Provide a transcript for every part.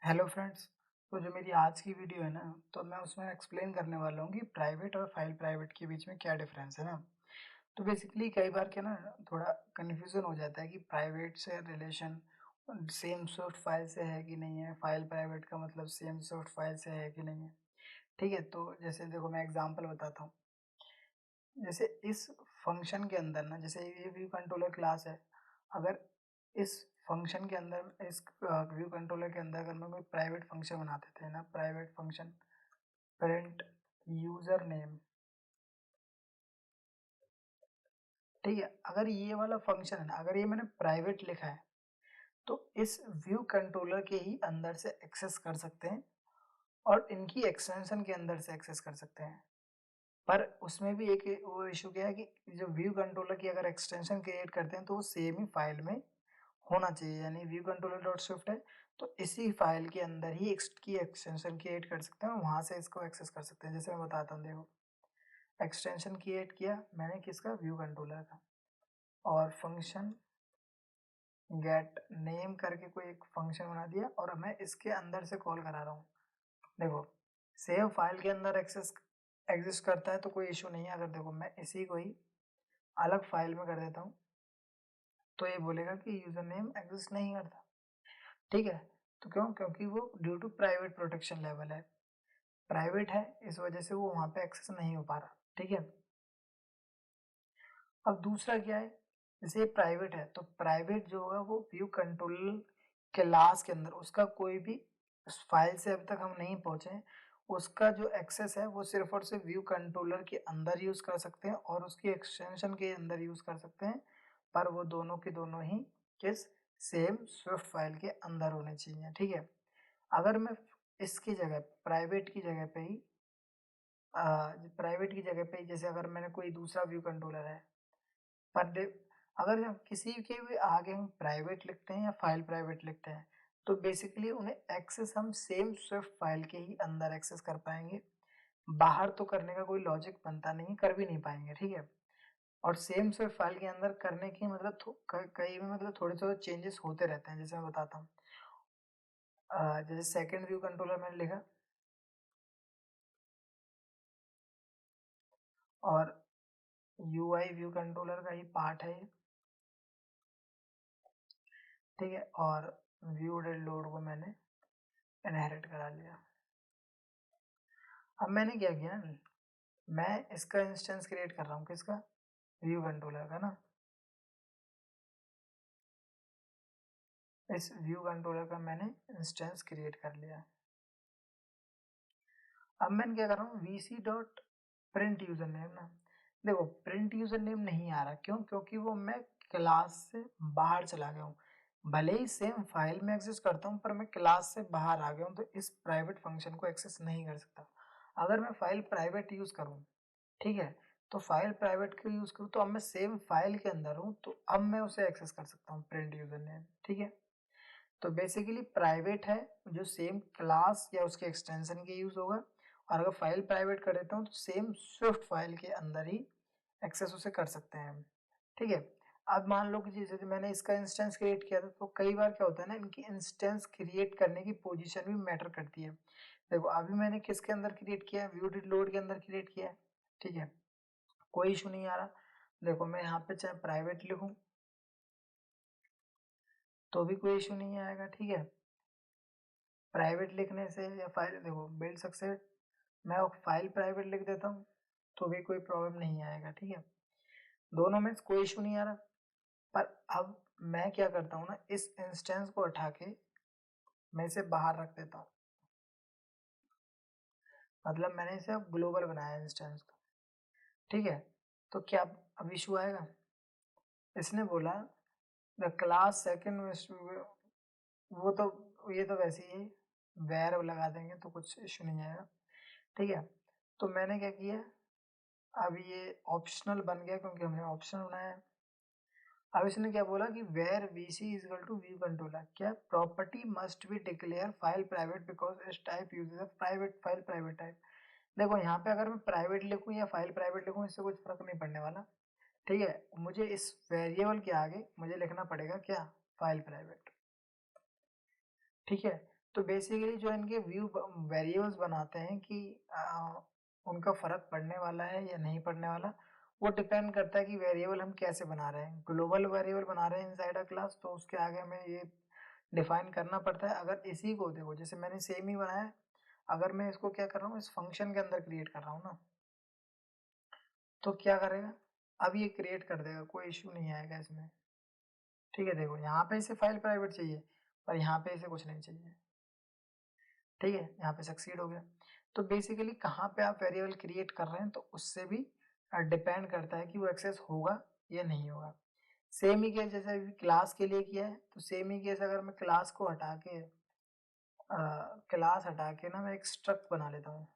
Hello friends. तो जो मेरी आज की वीडियो है ना, तो मैं उसमें एक्सप्लेन करने वाला हूँ कि प्राइवेट और फाइल प्राइवेट के बीच में क्या डिफरेंस है ना। तो बेसिकली कई बार क्या ना, थोड़ा कन्फ्यूज़न हो जाता है कि प्राइवेट से रिलेशन सेम सॉफ्ट फाइल से है कि नहीं है, फाइल प्राइवेट का मतलब सेम सॉफ्ट फाइल से है कि नहीं है। ठीक है, तो जैसे देखो मैं एग्जांपल बताता हूँ। जैसे इस फंक्शन के अंदर ना, जैसे ये व्यू कंट्रोलर क्लास है। अगर इस फंक्शन के अंदर, इस व्यू कंट्रोलर के अंदर अगर मैं कोई प्राइवेट फंक्शन बना देते हैं ना, private function print user name. ठीक है, अगर ये वाला फंक्शन है ना, अगर ये मैंने प्राइवेट लिखा है तो इस व्यू कंट्रोलर के ही अंदर से एक्सेस कर सकते हैं और इनकी एक्सटेंशन के अंदर से एक्सेस कर सकते हैं। पर उसमें भी एक वो इशू क्या है कि जो व्यू कंट्रोलर की अगर एक्सटेंशन क्रिएट करते हैं तो वो सेम ही फाइल में होना चाहिए। यानी व्यू कंट्रोलर डॉट स्विफ्ट है तो इसी फाइल के अंदर ही की एक्सटेंशन क्रिएट कर सकते हैं और वहां से इसको एक्सेस कर सकते हैं। जैसे मैं बताता हूँ, देखो एक्सटेंशन क्रिएट किया मैंने किसका, व्यू कंट्रोलर का, और फंक्शन गेट नेम करके कोई एक फंक्शन बना दिया और मैं इसके अंदर से कॉल करा रहा हूँ। देखो सेव फाइल के अंदर एक्सेस एग्जिस्ट करता है तो कोई इशू नहीं है। अगर देखो मैं इसी को ही अलग फाइल में कर देता हूँ तो ये बोलेगा कि यूजर नेम एग्जिस्ट नहीं करता। ठीक है, तो क्यों? क्योंकि वो due to private protection level है, प्राइवेट है, इस वजह से वो वहां पे एक्सेस नहीं हो पा रहा। ठीक है, अब दूसरा क्या है, जैसे ये प्राइवेट है तो प्राइवेट जो होगा वो व्यू कंट्रोल क्लास के अंदर उसका कोई भी फाइल से अभी तक हम नहीं पहुंचे हैं, उसका जो एक्सेस है वो सिर्फ और सिर्फ व्यू कंट्रोलर के अंदर यूज कर सकते हैं और उसकी एक्सटेंशन के अंदर यूज कर सकते हैं। पर वो दोनों के दोनों ही किस, सेम स्विफ्ट फाइल के अंदर होने चाहिए। ठीक है, अगर मैं इसकी जगह प्राइवेट की जगह पे ही प्राइवेट की जगह पे जैसे अगर मैंने कोई दूसरा व्यू कंट्रोलर है, पर अगर हम किसी के भी आगे हम प्राइवेट लिखते हैं या फाइल प्राइवेट लिखते हैं तो बेसिकली उन्हें एक्सेस हम सेम स्विफ्ट फाइल के ही अंदर एक्सेस कर पाएंगे। बाहर तो करने का कोई लॉजिक बनता नहीं, कर भी नहीं पाएंगे। ठीक है, और सेम स्विफ्ट फाइल के अंदर करने की मतलब कई में मतलब थोड़े थोड़े चेंजेस होते रहते हैं। जैसे मैं बताता हूँ, जैसे सेकंड व्यू कंट्रोलर मैंने लिखा और यूआई व्यू कंट्रोलर का ही पार्ट है ये। ठीक है, और व्यू डेड लोड को मैंने इनहेरिट करा लिया। अब मैंने क्या किया, मैं इसका इंस्टेंस क्रिएट कर रहा हूँ, किसका, व्यू कंट्रोलर का ना। इस व्यू कंट्रोलर का मैंने इंस्टेंस क्रिएट कर लिया। अब मैं क्या कर रहा हूँ, vc dot print user name ना। देखो प्रिंट यूजर नेम नहीं आ रहा, क्यों? क्योंकि वो मैं क्लास से बाहर चला गया हूँ। भले ही सेम फाइल में एक्सेस करता हूँ पर मैं क्लास से बाहर आ गया हूँ तो इस प्राइवेट फंक्शन को एक्सेस नहीं कर सकता। अगर मैं फाइल प्राइवेट यूज करूँ, ठीक है, तो फाइल प्राइवेट को यूज करूँ तो अब मैं सेम फाइल के अंदर हूँ तो अब मैं उसे एक्सेस कर सकता हूँ, प्रिंट यूजर नेम। ठीक है, तो बेसिकली प्राइवेट है जो सेम क्लास या उसके एक्सटेंशन के यूज होगा, और अगर फाइल प्राइवेट कर देता हूँ तो सेम स्विफ्ट फाइल के अंदर ही एक्सेस उसे कर सकते हैं हम। ठीक है, अब मान लो कि जैसे मैंने इसका इंस्टेंस क्रिएट किया था तो कई बार क्या होता है ना, इनकी इंस्टेंस क्रिएट करने की पोजीशन भी मैटर करती है। देखो अभी मैंने किसके अंदर क्रिएट किया है, व्यू डिड लोड के अंदर क्रिएट किया है। ठीक है, कोई इशू नहीं आ रहा। देखो मैं यहाँ पे चाहे प्राइवेट लिखूं तो भी कोई इशू नहीं आएगा। ठीक है, प्राइवेट लिखने से या फाइल, देखो बिल्ड सक्सेस, मैं फाइल प्राइवेट लिख देता हूँ तो भी कोई प्रॉब्लम नहीं आएगा। ठीक है, दोनों में कोई इशू नहीं आ रहा। पर अब मैं क्या करता हूँ ना, इस इंस्टेंस को उठा के मैं इसे बाहर रख देता हूँ। मतलब मैंने इसे अब ग्लोबल बनाया इंस्टेंस को। ठीक है, तो क्या अब इशू आएगा? इसने बोला द क्लास सेकंड, वो तो ये तो वैसे ही वेर लगा देंगे तो कुछ इशू नहीं आएगा। ठीक है, तो मैंने क्या किया, अब ये ऑप्शनल बन गया क्योंकि हमने ऑप्शनल बनाया है। अब इसने क्या बोला कि where vc is equal to view controller, क्या property must be declare file private because this type uses a private file private type. देखो यहाँ पे अगर मैं प्राइवेट लिखूँ या फाइल प्राइवेट लिखूँ इससे कुछ फर्क नहीं पड़ने वाला। ठीक है, मुझे इस वेरिएबल के आगे मुझे लिखना पड़ेगा क्या, फाइल प्राइवेट। ठीक है, तो बेसिकली जो इनके व्यू वेरिएबल्स बनाते हैं कि उनका फर्क पड़ने वाला है या नहीं पड़ने वाला, वो डिपेंड करता है कि वेरिएबल हम कैसे बना रहे हैं। ग्लोबल वेरिएबल बना रहे हैं इनसाइड अ क्लास, तो उसके आगे हमें ये डिफाइन करना पड़ता है। अगर इसी को देखो, जैसे मैंने सेम ही बनाया है, अगर मैं इसको क्या कर रहा हूँ, इस फंक्शन के अंदर क्रिएट कर रहा हूँ ना, तो क्या करेगा, अब ये क्रिएट कर देगा, कोई इश्यू नहीं आएगा इसमें। ठीक है, देखो यहाँ पे इसे फाइल प्राइवेट चाहिए और यहाँ पे इसे कुछ नहीं चाहिए। ठीक है, यहाँ पे सक्सीड हो गया। तो बेसिकली कहाँ पे आप वेरिएबल क्रिएट कर रहे हैं, तो उससे भी डिपेंड करता है कि वो एक्सेस होगा या नहीं होगा। सेम ही केस जैसे अभी क्लास के लिए किया है, तो सेम ही केस अगर मैं क्लास को हटा के क्लास हटा के ना मैं एक स्ट्रक्ट बना लेता हूँ,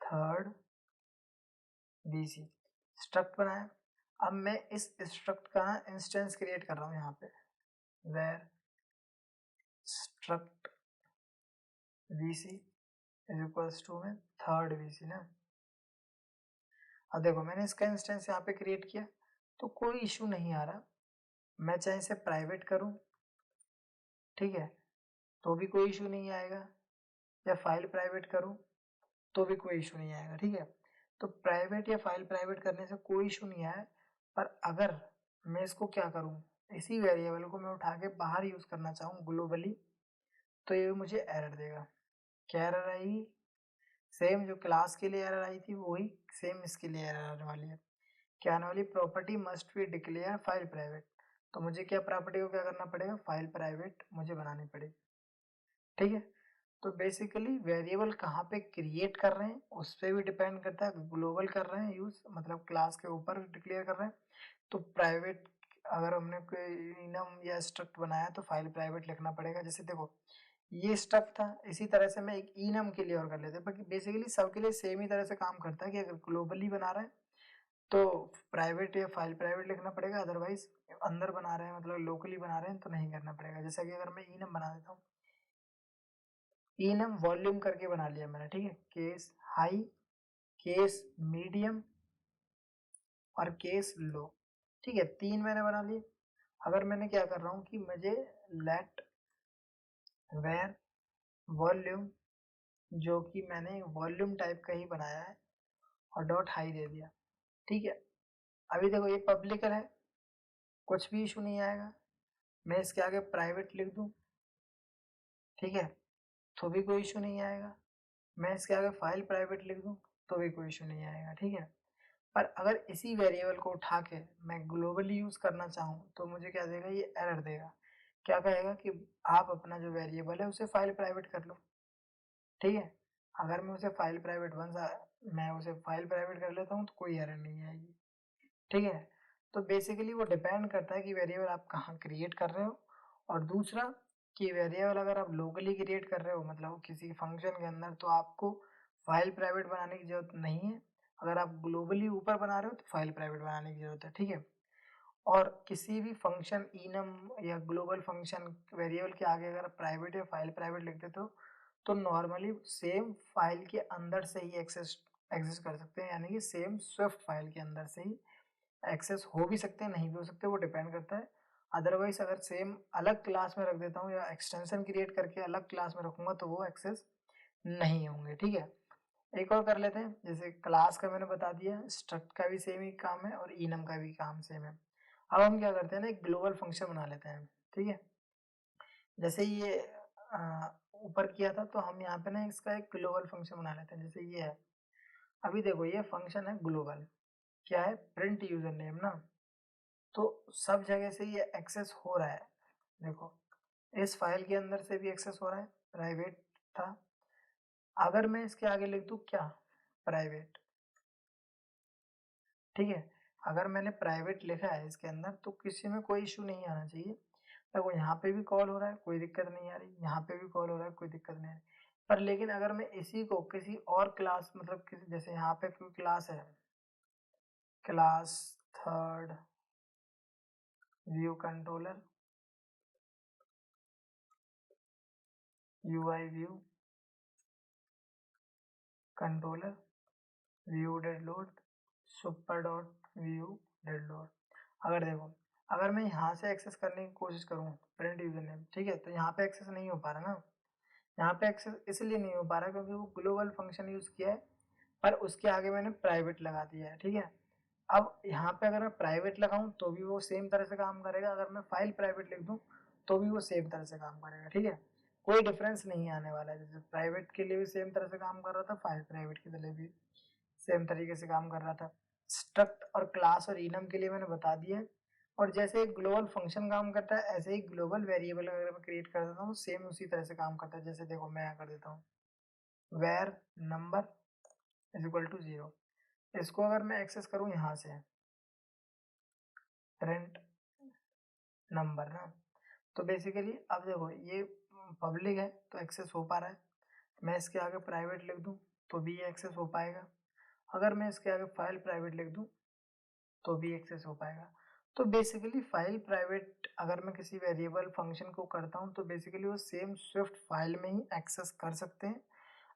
थर्ड बीसी स्ट्रक्ट बनाया। अब मैं इस स्ट्रक्ट का इंस्टेंस क्रिएट कर रहा हूँ यहाँ पे, where struct vc is equals to में थर्ड vc ना। अब देखो मैंने इसका इंस्टेंस यहाँ पे क्रिएट किया, तो कोई इशू नहीं आ रहा। मैं चाहे इसे प्राइवेट करूँ, ठीक है, तो भी कोई इशू नहीं आएगा, या फाइल प्राइवेट करूँ तो भी कोई इशू नहीं आएगा। ठीक है, तो प्राइवेट या फाइल प्राइवेट करने से कोई इशू नहीं आया। पर अगर मैं इसको क्या करूँ, इसी वेरिएबल को मैं उठा के बाहर यूज करना चाहूँ ग्लोबली, तो ये मुझे एरर देगा। क्या एरर आएगी, सेम जो क्लास के लिए एरर आई थी वही सेम इसके लिए एरर आने वाली है। क्या आने वाली, property must be declare file private. तो मुझे क्या प्रॉपर्टी को क्या करना पड़ेगा, फाइल प्राइवेट मुझे बनानी पड़ेगी। ठीक है, तो बेसिकली वेरिएबल कहाँ पे क्रिएट कर रहे हैं उस पर भी डिपेंड करता है। ग्लोबल कर रहे हैं यूज, मतलब क्लास के ऊपर डिक्लेयर कर रहे हैं, तो प्राइवेट अगर हमने कोई इनम या स्ट्रक्ट बनाया तो फाइल प्राइवेट लिखना पड़ेगा। जैसे देखो ये स्ट्रक्ट था, इसी तरह से मैं एक इनम के लिए और कर लेते हैं, बाकी बेसिकली सबके लिए सेम ही तरह से काम करता है कि अगर ग्लोबली बना रहे हैं तो प्राइवेट या फाइल प्राइवेट लिखना पड़ेगा, अदरवाइज अंदर बना रहे हैं मतलब लोकली बना रहे हैं तो नहीं करना पड़ेगा। जैसा कि अगर मैं इनम बना देता हूँ, इनम वॉल्यूम करके बना लिया मैंने, ठीक है, केस हाई, केस मीडियम और केस लो। ठीक है, तीन मैंने बना लिए। अगर मैंने क्या कर रहा हूँ कि मुझे लेट वेर वॉल्यूम, जो कि मैंने वॉल्यूम टाइप का ही बनाया है, और डॉट हाई दे दिया। ठीक है, अभी देखो ये पब्लिक है, कुछ भी इशू नहीं आएगा। मैं इसके आगे प्राइवेट लिख दूं, ठीक है, तो भी कोई इशू नहीं आएगा। मैं इसके आगे फाइल प्राइवेट लिख दूं तो भी कोई इशू नहीं आएगा। ठीक है, पर अगर इसी वेरिएबल को उठा के मैं ग्लोबली यूज करना चाहूँ तो मुझे क्या देगा, ये एरर देगा। क्या कहेगा कि आप अपना जो वेरिएबल है उसे फाइल प्राइवेट कर लो। ठीक है, अगर मैं उसे फाइल प्राइवेट मैं उसे फाइल प्राइवेट कर लेता हूँ तो कोई एरर नहीं आएगी। ठीक है, तो बेसिकली वो डिपेंड करता है कि वेरिएबल आप कहाँ क्रिएट कर रहे हो। और दूसरा कि वेरिएबल अगर आप लोकली क्रिएट कर रहे हो मतलब किसी फंक्शन के अंदर, तो आपको फाइल प्राइवेट बनाने की जरूरत नहीं है। अगर आप ग्लोबली ऊपर बना रहे हो तो फाइल प्राइवेट बनाने की जरूरत है। ठीक है, और किसी भी फंक्शन इनम या ग्लोबल फंक्शन वेरिएबल के आगे अगर प्राइवेट या फाइल प्राइवेट लिख देते हो तो नॉर्मली सेम फाइल के अंदर से ही एक्सेस कर सकते हैं, यानी कि सेम स्विफ्ट फाइल के अंदर से ही एक्सेस हो भी सकते हैं, नहीं भी हो सकते, वो डिपेंड करता है। अदरवाइज अगर सेम अलग क्लास में रख देता हूँ या एक्सटेंशन क्रिएट करके अलग क्लास में रखूंगा तो वो एक्सेस नहीं होंगे। ठीक है, एक और कर लेते हैं। जैसे क्लास का मैंने बता दिया, स्ट्रक्ट का भी सेम ही काम है और इनम का भी काम सेम है। अब हम क्या करते हैं ना, एक ग्लोबल फंक्शन बना लेते हैं। ठीक है, जैसे ये ऊपर किया था तो हम यहाँ पे ना इसका एक ग्लोबल फंक्शन बना लेते हैं। जैसे ये है, अभी देखो ये फंक्शन है ग्लोबल, क्या है, प्रिंट यूजर नेम ना, तो सब जगह से ये एक्सेस हो रहा है। देखो इस फाइल के अंदर से भी एक्सेस हो रहा है, प्राइवेट था। अगर मैं इसके आगे लिख दूं क्या, प्राइवेट, ठीक है, अगर मैंने प्राइवेट लिखा है इसके अंदर तो किसी में कोई इशू नहीं आना चाहिए। देखो यहाँ पे भी कॉल हो रहा है, कोई दिक्कत नहीं आ रही, यहाँ पे भी कॉल हो रहा है, कोई दिक्कत नहीं आ रही। पर लेकिन अगर मैं इसी को किसी और क्लास मतलब किसी, जैसे यहाँ पे कोई क्लास है, class third view controller, UI view controller, view dead load, super dot view dead load. अगर देखो अगर मैं यहाँ से एक्सेस करने की कोशिश करूँ प्रिंट यूजर नेम, ठीक है, तो यहाँ पे एक्सेस नहीं हो पा रहा ना। यहाँ पे एक्सेस इसलिए नहीं हो पा रहा क्योंकि वो ग्लोबल फंक्शन यूज किया है, पर उसके आगे मैंने प्राइवेट लगा दिया है, ठीक है। अब यहाँ पे अगर मैं प्राइवेट लगाऊं तो भी वो सेम तरह से काम करेगा, अगर मैं फाइल प्राइवेट लिख दूं तो भी वो सेम तरह से काम करेगा, ठीक है। कोई डिफरेंस नहीं आने वाला है, जैसे प्राइवेट के लिए भी सेम तरह से काम कर रहा था, फाइल प्राइवेट के लिए भी सेम तरीके से काम कर रहा था। स्ट्रक्ट और क्लास और इनम के लिए मैंने बता दिया है। और जैसे एक ग्लोबल फंक्शन काम करता है, ऐसे ही ग्लोबल वेरिएबल अगर मैं क्रिएट कर देता हूँ सेम उसी तरह से काम करता है। जैसे देखो मैं यहाँ कर देता हूँ where number is equal to 0। इसको अगर मैं एक्सेस करूँ यहाँ से प्रिंट नंबर ना, तो बेसिकली अब देखो ये पब्लिक है तो एक्सेस हो पा रहा है। मैं इसके आगे प्राइवेट लिख दूँ तो भी ये एक्सेस हो पाएगा। अगर मैं इसके आगे फाइल प्राइवेट लिख दूँ तो भी एक्सेस हो पाएगा। तो बेसिकली फाइल प्राइवेट अगर मैं किसी वेरिएबल फंक्शन को करता हूँ तो बेसिकली वो सेम स्विफ्ट फाइल में ही एक्सेस कर सकते हैं।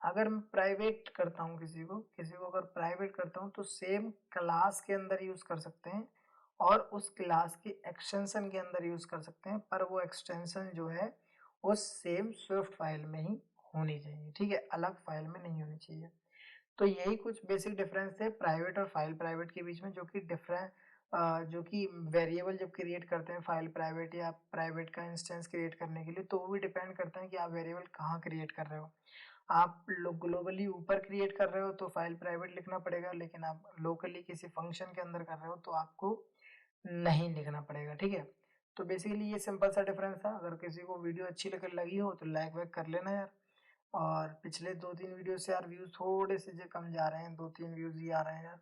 अगर मैं प्राइवेट करता हूँ किसी को अगर प्राइवेट करता हूँ तो सेम क्लास के अंदर यूज कर सकते हैं और उस क्लास की एक्सटेंशन के अंदर यूज कर सकते हैं, पर वो एक्सटेंशन जो है वो सेम स्विफ्ट फाइल में ही होनी चाहिए, ठीक है, अलग फाइल में नहीं होनी चाहिए। तो यही कुछ बेसिक डिफरेंस थे प्राइवेट और फाइल प्राइवेट के बीच में, जो कि जो कि वेरिएबल जब क्रिएट करते हैं फाइल प्राइवेट या प्राइवेट का इंस्टेंस क्रिएट करने के लिए, तो वो भी डिपेंड करता है कि आप वेरिएबल कहाँ क्रिएट कर रहे हो। आप ग्लोबली ऊपर क्रिएट कर रहे हो तो फाइल प्राइवेट लिखना पड़ेगा, लेकिन आप लोकली किसी फंक्शन के अंदर कर रहे हो तो आपको नहीं लिखना पड़ेगा, ठीक है। तो बेसिकली ये सिंपल सा डिफरेंस था। अगर किसी को वीडियो अच्छी लगी हो तो लाइक वाइक कर लेना यार। और पिछले 2-3 वीडियो से यार व्यूज थोड़े से जो कम जा रहे हैं, 2-3 व्यूज ही आ रहे हैं यार,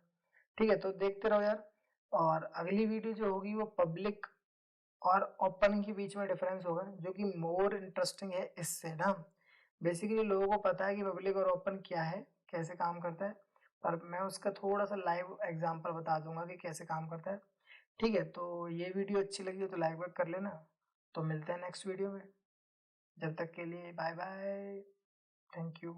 ठीक है, तो देखते रहो यार। और अगली वीडियो जो होगी वो पब्लिक और ओपन के बीच में डिफरेंस होगा, जो कि मोर इंटरेस्टिंग है इससे ना। बेसिकली लोगों को पता है कि पब्लिक और ओपन क्या है, कैसे काम करता है, पर मैं उसका थोड़ा सा लाइव एग्जांपल बता दूंगा कि कैसे काम करता है, ठीक है। तो ये वीडियो अच्छी लगी हो तो लाइक वाइक कर लेना। तो मिलते हैं नेक्स्ट वीडियो में, जब तक के लिए बाय बाय, थैंक यू।